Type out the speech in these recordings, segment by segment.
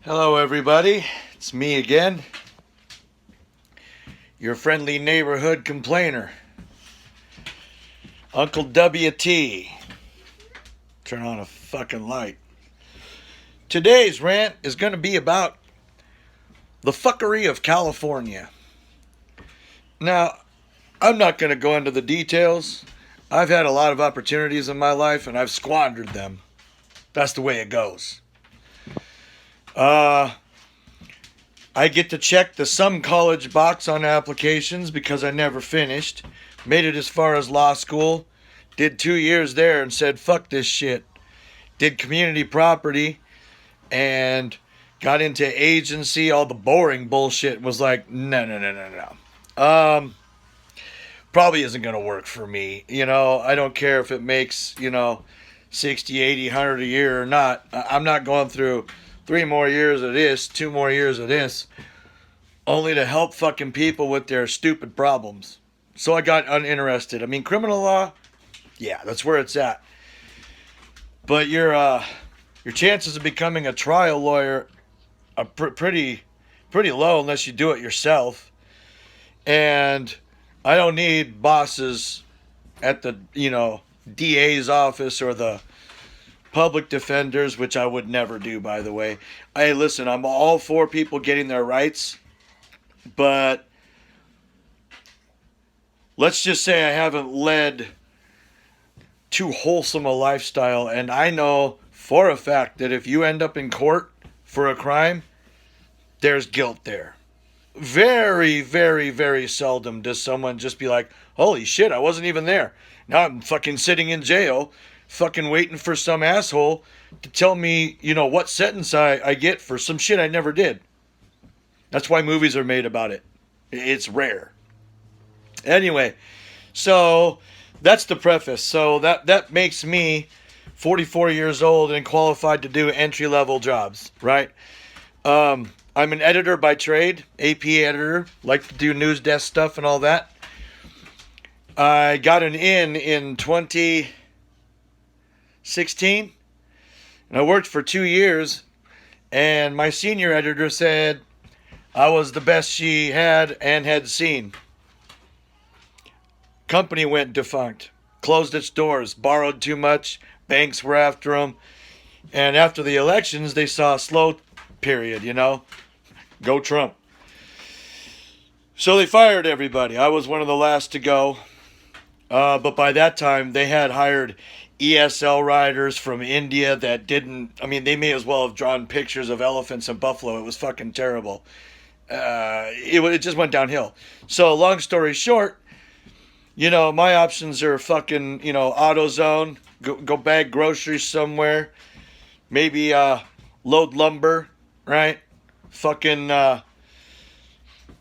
Hello, everybody. It's me again, your friendly neighborhood complainer, Uncle WT. Turn on a fucking light. Today's rant is going to be about the fuckery of California. Now, I'm not going to go into the details. I've had a lot of opportunities in my life and I've squandered them. That's the way it goes. I get to check the some college box on applications because I never finished. Made it as far as law school. Did 2 years there and said, fuck this shit. Did community property and got into agency, all the boring bullshit. Was like, no. Probably isn't going to work for me. I don't care if it makes, 60, 80, 100 a year or not. I'm not going through 3 more years of this, 2 more years of this, only to help fucking people with their stupid problems. So I got uninterested. I mean, criminal law, yeah, that's where it's at. But your chances of becoming a trial lawyer are pretty low unless you do it yourself. And I don't need bosses at the DA's office or the public defenders, which I would never do, by the way. Hey, listen, I'm all for people getting their rights, but let's just say I haven't led too wholesome a lifestyle, and I know for a fact that if you end up in court for a crime, there's guilt there. Very, very, very seldom does someone just be like, holy shit, I wasn't even there. Now I'm fucking sitting in jail, fucking waiting for some asshole to tell me, what sentence I get for some shit I never did. That's why movies are made about it. It's rare. Anyway, so that's the preface. So that makes me 44 years old and qualified to do entry-level jobs, right? I'm an editor by trade, AP editor, like to do news desk stuff and all that. I got an in 2016, and I worked for 2 years, and my senior editor said I was the best she had and had seen. Company went defunct, closed its doors, borrowed too much, banks were after them, and after the elections, they saw a slow period, Go Trump. So they fired everybody. I was one of the last to go. But by that time, they had hired ESL riders from India that they may as well have drawn pictures of elephants and buffalo. It was fucking terrible. It just went downhill. So long story short, my options are fucking, AutoZone, go bag groceries somewhere, maybe load lumber, right? Fucking,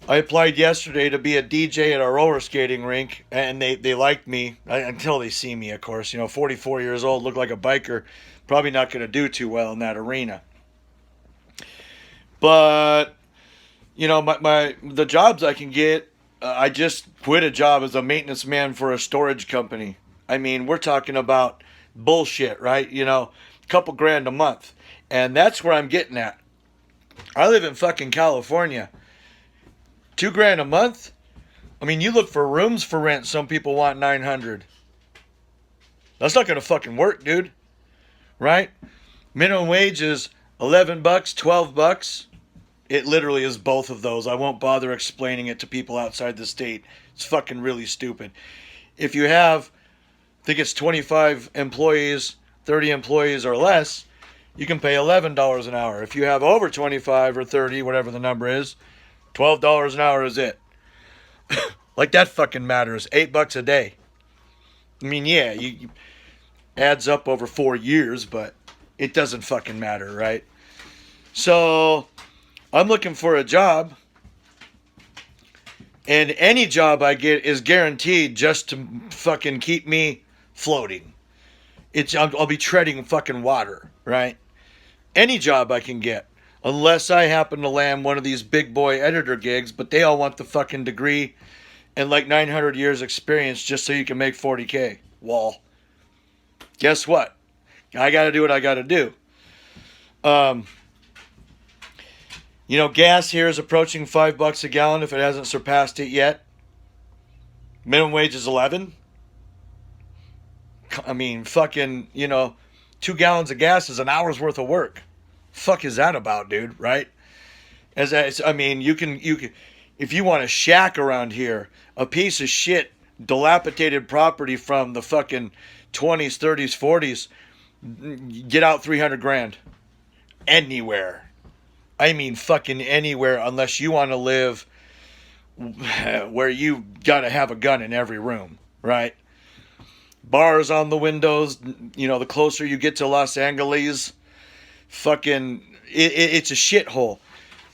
I applied yesterday to be a DJ at a roller skating rink, and they liked me, until they see me, of course. 44 years old, look like a biker, probably not going to do too well in that arena. But, the jobs I can get, I just quit a job as a maintenance man for a storage company. I mean, we're talking about bullshit, right? A couple grand a month. And that's where I'm getting at. I live in fucking California. $2,000 a month? I mean, you look for rooms for rent, some people want 900. That's not going to fucking work, dude. Right? Minimum wage is $11, $12. It literally is both of those. I won't bother explaining it to people outside the state. It's fucking really stupid. If you have, I think it's 25 employees, 30 employees or less, you can pay $11 an hour. If you have over 25 or 30, whatever the number is, $12 an hour is it. Like that fucking matters. $8 a day. I mean, yeah, you adds up over 4 years, but it doesn't fucking matter, right? So I'm looking for a job, and any job I get is guaranteed just to fucking keep me floating. I'll be treading fucking water, right? Any job I can get, unless I happen to land one of these big boy editor gigs, but they all want the fucking degree and like 900 years experience just so you can make 40K. Well, guess what? I got to do what I got to do. You know, gas here is approaching $5 a gallon if it hasn't surpassed it yet. Minimum wage is 11. I mean, fucking, 2 gallons of gas is an hour's worth of work. Fuck is that about, dude? Right? You can, if you want a shack around here, a piece of shit, dilapidated property from the fucking 20s, 30s, 40s, get out 300 grand anywhere. I mean, fucking anywhere, unless you want to live where you gotta have a gun in every room, right? Bars on the windows, the closer you get to Los Angeles, fucking, it's a shithole.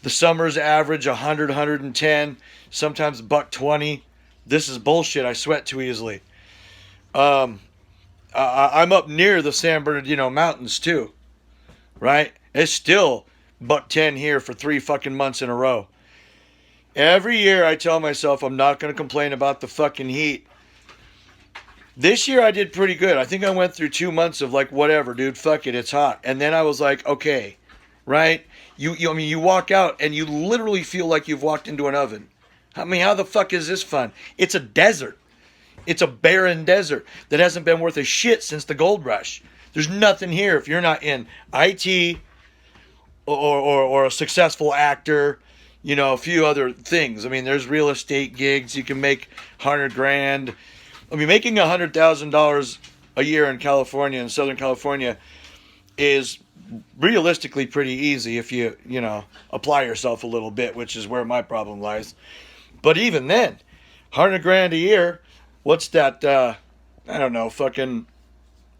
The summers average 100, 110, sometimes $120. This is bullshit. I sweat too easily. I'm up near the San Bernardino Mountains too, right? It's still $110 here for 3 fucking months in a row. Every year I tell myself I'm not going to complain about the fucking heat. This year I did pretty good. I think I went through 2 months of like, whatever, dude, fuck it, it's hot. And then I was like, okay, right? You walk out and you literally feel like you've walked into an oven. I mean, how the fuck is this fun? It's a desert. It's a barren desert that hasn't been worth a shit since the gold rush. There's nothing here if you're not in IT or a successful actor, a few other things. I mean, there's real estate gigs. You can make 100 grand. I mean, making $100,000 a year in California, in Southern California, is realistically pretty easy if you apply yourself a little bit, which is where my problem lies. But even then, 100 grand a year, what's that? I don't know, fucking,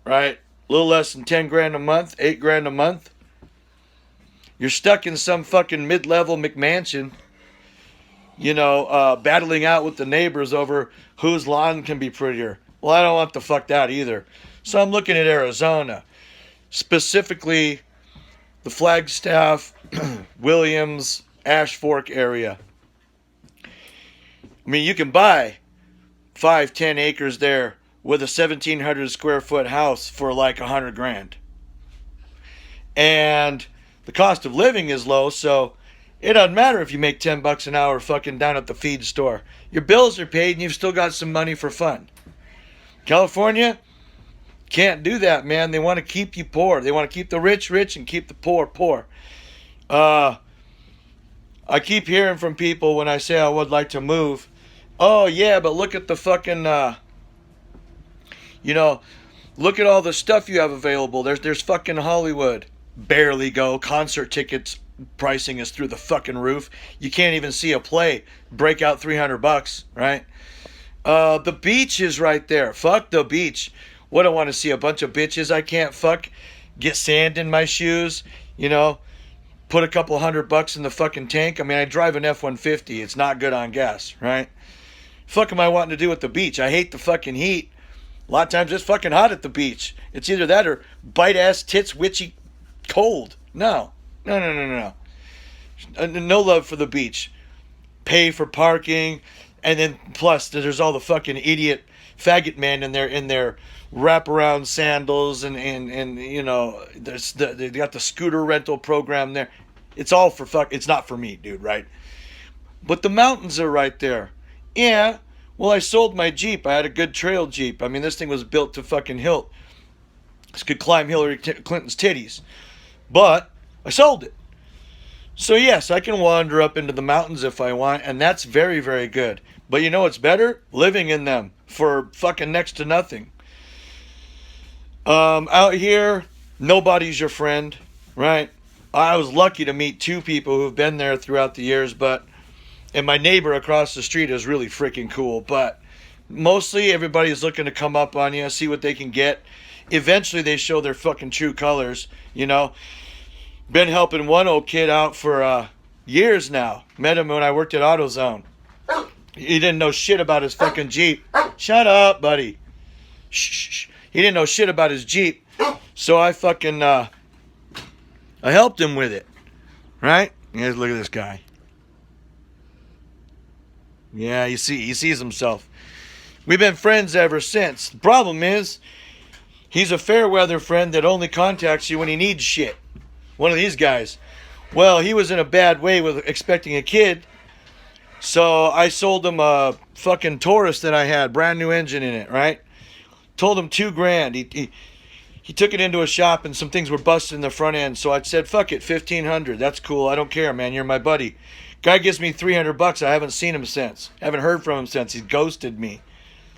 right? A little less than 10 grand a month, 8 grand a month. You're stuck in some fucking mid-level McMansion, battling out with the neighbors over whose lawn can be prettier. Well, I don't want the fuck that either. So I'm looking at Arizona, specifically the Flagstaff, Williams, Ash Fork area. I mean, you can buy 5-10 acres there with a 1,700 square foot house for like 100 grand. And the cost of living is low, so it doesn't matter if you make $10 an hour fucking down at the feed store. Your bills are paid and you've still got some money for fun. California can't do that, man. They want to keep you poor. They want to keep the rich rich and keep the poor poor. I keep hearing from people when I say I would like to move. Oh yeah, but look at the fucking, look at all the stuff you have available. There's fucking Hollywood. Barely go. Concert tickets pricing is through the fucking roof. You can't even see a play break out $300, right? The beach is right there. Fuck the beach. What, I want to see a bunch of bitches I can't fuck, get sand in my shoes, put a couple $100 in the fucking tank. I mean, I drive an F-150. It's not good on gas, right? Fuck am I wanting to do at the beach? I hate the fucking heat. A lot of times it's fucking hot at the beach. It's either that or bite ass tits witchy cold. No. No love for the beach. Pay for parking, and then plus there's all the fucking idiot faggot men in their wraparound sandals and they got the scooter rental program there. It's all for fuck. It's not for me, dude, right? But the mountains are right there. Yeah. Well, I sold my Jeep. I had a good trail Jeep. I mean, this thing was built to fucking hilt. This could climb Hillary Clinton's titties. But I sold it. So yes, I can wander up into the mountains if I want, and that's very, very good. But you know what's better? Living in them for fucking next to nothing. Out here, nobody's your friend, right? I was lucky to meet 2 people who've been there throughout the years, and my neighbor across the street is really freaking cool, but mostly everybody's looking to come up on you, see what they can get. Eventually they show their fucking true colors, Been helping one old kid out for years now. Met him when I worked at AutoZone. He didn't know shit about his fucking Jeep. Shut up, buddy. Shh. He didn't know shit about his Jeep. So I fucking, I helped him with it. Right? Here's, look at this guy. Yeah, he sees himself. We've been friends ever since. The problem is, he's a fair weather friend that only contacts you when he needs shit. One of these guys. Well, he was in a bad way with expecting a kid. So I sold him a fucking Taurus that I had, brand new engine in it, right? Told him $2,000. He took it into a shop and some things were busted in the front end. So I said, fuck it, 1,500. That's cool. I don't care, man. You're my buddy. Guy gives me $300. I haven't seen him since. Haven't heard from him since. He's ghosted me.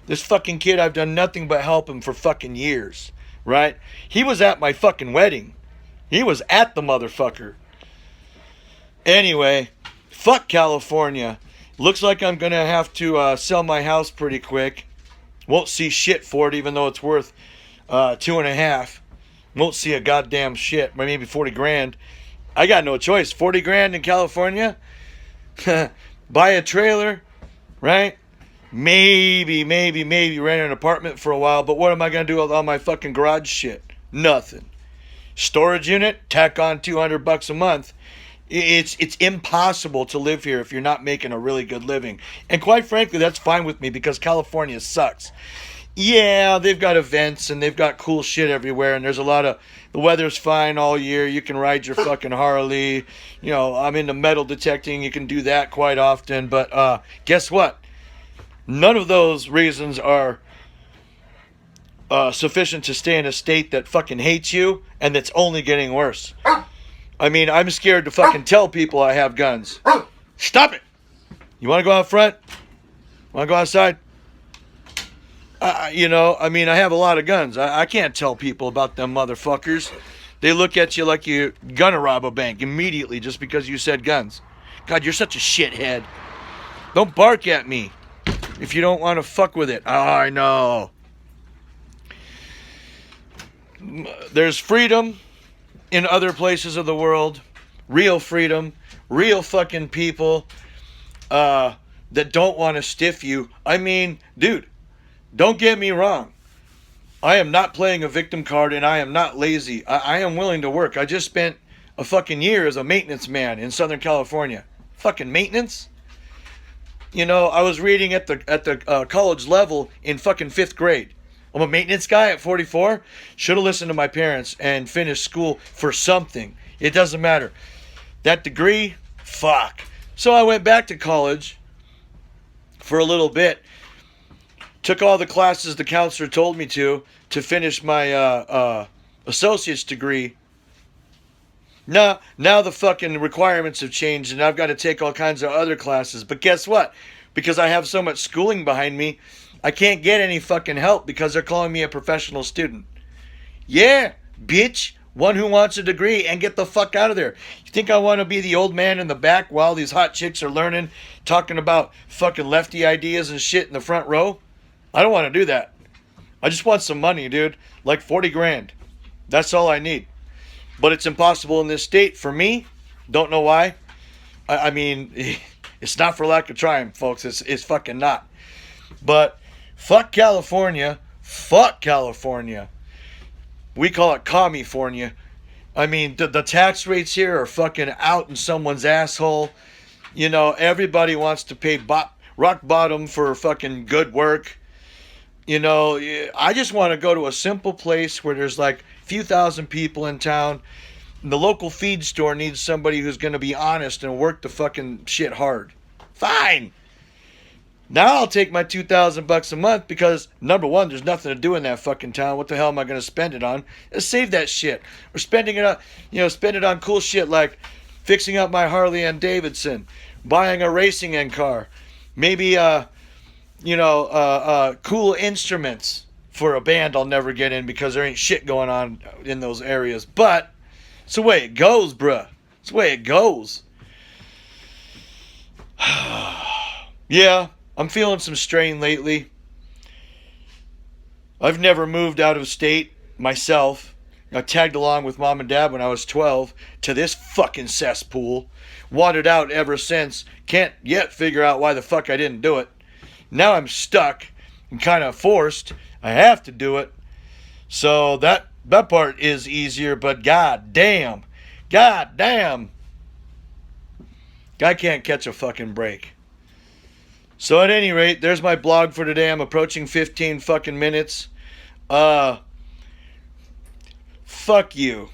This fucking kid, I've done nothing but help him for fucking years, right? He was at my fucking wedding. He was at the motherfucker. Anyway, fuck California. Looks like I'm gonna have to sell my house pretty quick. Won't see shit for it, even though it's worth 2.5. Won't see a goddamn shit. Maybe 40 grand. I got no choice. 40 grand in California. Buy a trailer, right? Maybe rent an apartment for a while. But what am I gonna do with all my fucking garage shit? Nothing. Storage unit. Tack on $200 a month. It's impossible to live here if you're not making a really good living. And quite frankly, that's fine with me because California sucks. Yeah, they've got events and they've got cool shit everywhere, and there's a lot of, the weather's fine all year. You can ride your fucking Harley. You know, I'm into metal detecting. You can do that quite often. But guess what? None of those reasons are sufficient to stay in a state that fucking hates you and that's only getting worse. I mean, I'm scared to fucking tell people I have guns. Stop it! You want to go out front? Want to go outside? You know, I mean, I have a lot of guns. I can't tell people about them motherfuckers. They look at you like you're gonna rob a bank immediately just because you said guns. God, you're such a shithead. Don't bark at me if you don't want to fuck with it. Oh, I know. There's freedom in other places of the world, real freedom, real fucking people that don't want to stiff you. I mean, dude, don't get me wrong. I am not playing a victim card and I am not lazy. I am willing to work. I just spent a fucking year as a maintenance man in Southern California. Fucking maintenance? You know, I was reading at the college level in fucking 5th grade. I'm a maintenance guy at 44. Should have listened to my parents and finished school for something. It doesn't matter. That degree, fuck. So I went back to college for a little bit. Took all the classes the counselor told me to finish my associate's degree. Now the fucking requirements have changed and I've got to take all kinds of other classes. But guess what? Because I have so much schooling behind me, I can't get any fucking help because they're calling me a professional student. Yeah, bitch. One who wants a degree and get the fuck out of there. You think I want to be the old man in the back while these hot chicks are learning, talking about fucking lefty ideas and shit in the front row? I don't want to do that. I just want some money, dude. Like 40 grand. That's all I need. But it's impossible in this state for me. Don't know why. I mean, it's not for lack of trying, folks. It's fucking not. But fuck California. Fuck California. We call it California. I mean, the tax rates here are fucking out in someone's asshole. You know, everybody wants to pay rock bottom for fucking good work. You know, I just want to go to a simple place where there's like a few thousand people in town. The local feed store needs somebody who's going to be honest and work the fucking shit hard. Fine. Now I'll take my $2,000 a month because, number one, there's nothing to do in that fucking town. What the hell am I going to spend it on? Let's save that shit. Or spending it on, spend it on cool shit like fixing up my Harley and Davidson, buying a racing end car, maybe, cool instruments for a band I'll never get in because there ain't shit going on in those areas. But it's the way it goes, bruh. It's the way it goes. Yeah. I'm feeling some strain lately. I've never moved out of state myself. I tagged along with mom and dad when I was 12 to this fucking cesspool. Wandered out ever since. Can't yet figure out why the fuck I didn't do it. Now I'm stuck and kind of forced. I have to do it. So that part is easier, but god damn. I can't catch a fucking break. So at any rate, there's my blog for today. I'm approaching 15 fucking minutes. Fuck you.